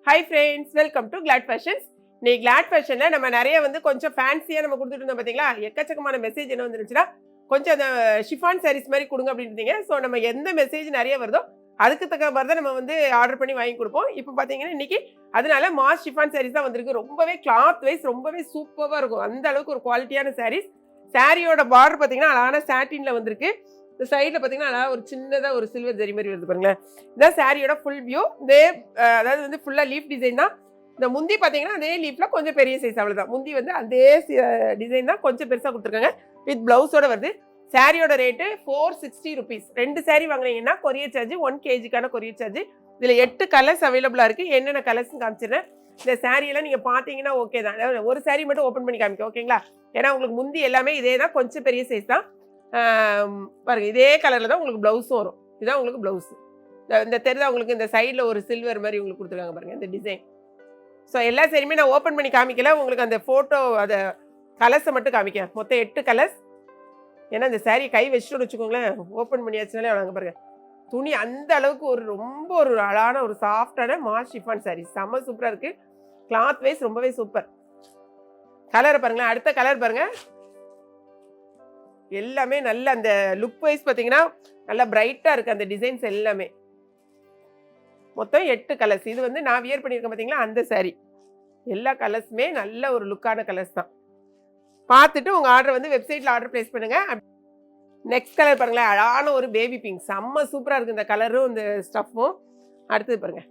Hi friends, welcome to Glad Fashions. இன்னைக்கு Glad ஃபேஷனில் நம்ம நிறைய கொஞ்சம் ஃபேன்சியாக நம்ம கொடுத்துட்டு இருந்தோம் பார்த்தீங்களா. எக்கச்சக்கமான மெசேஜ் என்ன வந்துருச்சுன்னா, கொஞ்சம் அந்த ஷிஃபான் சாரீஸ் மாதிரி கொடுங்க அப்படின்றீங்க. ஸோ நம்ம எந்த மெசேஜ் நிறைய வருதோ அதுக்கு தக்க மாதிரி தான் நம்ம ஆர்டர் பண்ணி வாங்கி கொடுப்போம். இப்போ பார்த்தீங்கன்னா இன்னைக்கு அதனால மாஸ் ஷிஃபான் சாரீஸ் தான் வந்திருக்கு. ரொம்பவே கிளாத் வைஸ் ரொம்பவே சூப்பராக இருக்கும். அந்த அளவுக்கு ஒரு குவாலிட்டியான சாரீஸ். சாரியோட பார்டர் பார்த்தீங்கன்னா அழகான சாட்டினில் வந்திருக்கு. இந்த சைடில் பார்த்தீங்கன்னா அழகாக ஒரு சின்னதாக ஒரு சில்வர் ஜரி மாதிரி வருது பாருங்களேன். இதுதான் சாரியோட ஃபுல் வியூ. இதே அதாவது ஃபுல்லாக லீஃப் டிசைன் தான். இந்த முந்தி பார்த்தீங்கன்னா அதே லீஃப்ல கொஞ்சம் பெரிய சைஸ் அவ்வளோதான். முந்தி அதே டிசைன் தான், கொஞ்சம் பெருசாக கொடுத்துருக்காங்க. வித் பிளவுஸோட வருது. சாரியோட ரேட்டு 460 rupees. 2 சாரி வாங்குறீங்கன்னா கொரியர் சார்ஜ் 1 kgக்கான கொரியர் சார்ஜ். இதில் 8 கலர்ஸ் அவைலபிளாக இருக்குது. என்னென்ன கலர்ஸ்னு காமிச்சிடுறேன். இந்த சாரியெல்லாம் நீங்கள் பார்த்தீங்கன்னா ஓகே தான். ஒரு சாரி மட்டும் ஓப்பன் பண்ணி காமிக்க ஓகேங்களா. ஏன்னா உங்களுக்கு முந்தி எல்லாமே இதே தான், கொஞ்சம் பெரிய சைஸ் தான். பாருங்க, இதே கலரில் தான் உங்களுக்கு ப்ளவுஸும் வரும். இதுதான் உங்களுக்கு ப்ளவுஸ். இந்த தெரிதா உங்களுக்கு, இந்த சைடில் ஒரு சில்வர் மாதிரி உங்களுக்கு கொடுத்துருக்காங்க பாருங்கள், இந்த டிசைன். ஸோ எல்லா சாரியுமே நான் ஓப்பன் பண்ணி காமிக்கல, உங்களுக்கு அந்த ஃபோட்டோ அதை கலர்ஸை மட்டும் காமிக்க. மொத்தம் 8 கலர்ஸ். ஏன்னா இந்த சாரி கை வச்சுட்டு வச்சுக்கோங்களேன், ஓப்பன் பண்ணியாச்சுனாலே அவ்வளோங்க பாருங்க. துணி அந்த அளவுக்கு ரொம்ப ஒரு அழகான ஒரு சாஃப்டான மாஸ் ஷிஃபான் சாரி. செம்ம சூப்பராக இருக்குது. கிளாத் வைஸ் ரொம்பவே சூப்பர். கலரை பாருங்களேன். அடுத்த கலர் பாருங்கள். எல்லாமே நல்ல அந்த லுக் வைஸ் பார்த்தீங்கன்னா நல்லா பிரைட்டாக இருக்குது அந்த டிசைன்ஸ் எல்லாமே. மொத்தம் 8 கலர்ஸ். இது நான் வியர் பண்ணியிருக்கேன் பார்த்தீங்களா, அந்த சாரி. எல்லா கலர்ஸுமே நல்ல ஒரு லுக்கான கலர்ஸ் தான். பார்த்துட்டு உங்கள் ஆர்டர் வெப்சைட்டில் ஆர்டர் ப்ளேஸ் பண்ணுங்கள். நெக்ஸ்ட் கலர் பாருங்களேன், அழகான ஒரு பேபி பிங்க். செம்ம சூப்பராக இருக்குது இந்த கலரும் இந்த ஸ்டஃப்பும். அடுத்தது பாருங்கள்,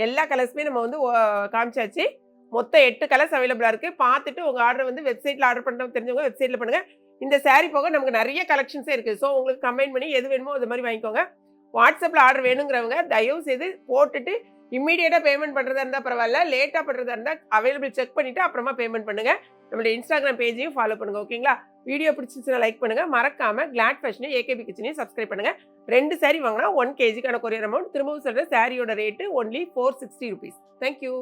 எல்லா கலர்ஸுமே நம்ம காமிச்சாச்சு. மொத்தம் 8 கலர்ஸ் அவைலபிளாக இருக்குது. பார்த்துட்டு உங்கள் ஆர்டர் வெப்சைட்டில் ஆர்டர் பண்ணுறவங்க தெரிஞ்சவங்க வெப்சைட்டில் பண்ணுங்கள். இந்த சாரீ போக நமக்கு நிறைய கலெக்ஷன்ஸே இருக்குது. ஸோ உங்களுக்கு கமெண்ட் பண்ணி எது வேணுமோ அது மாதிரி வாங்கிக்கோங்க. வாட்ஸ்அப்பில் ஆர்டர் வேணுங்கிறவங்க தயவு செய்து போட்டுட்டு இம்மீடியட்டாக பேமெண்ட் பண்ணுறதா இருந்தால் பரவாயில்ல, லேட்டாக பண்ணுறதா இருந்தால் அவைலபிள் செக் பண்ணிவிட்டு அப்புறமா பேமெண்ட் பண்ணுங்கள். நம்மளுடைய இன்ஸ்டாகிராம் பேஜையும் ஃபாலோ பண்ணுங்கள் ஓகேங்களா. வீடியோ பிடிச்சிச்சுன்னா லைக் பண்ணுங்கள். மறக்காமல் கிளாட் ஃபேஷனையும் ஏகேபி கிச்சனையும் சப்ஸ்கிரைப் பண்ணுங்கள். 2 சாரி வாங்கினா 1 kgக்கான கொரியர் அமௌண்ட். திரும்பவும் சொல்கிறேன், சாரியோட ரேட்டு ஒன்லி 460 rupees. தேங்க்யூ.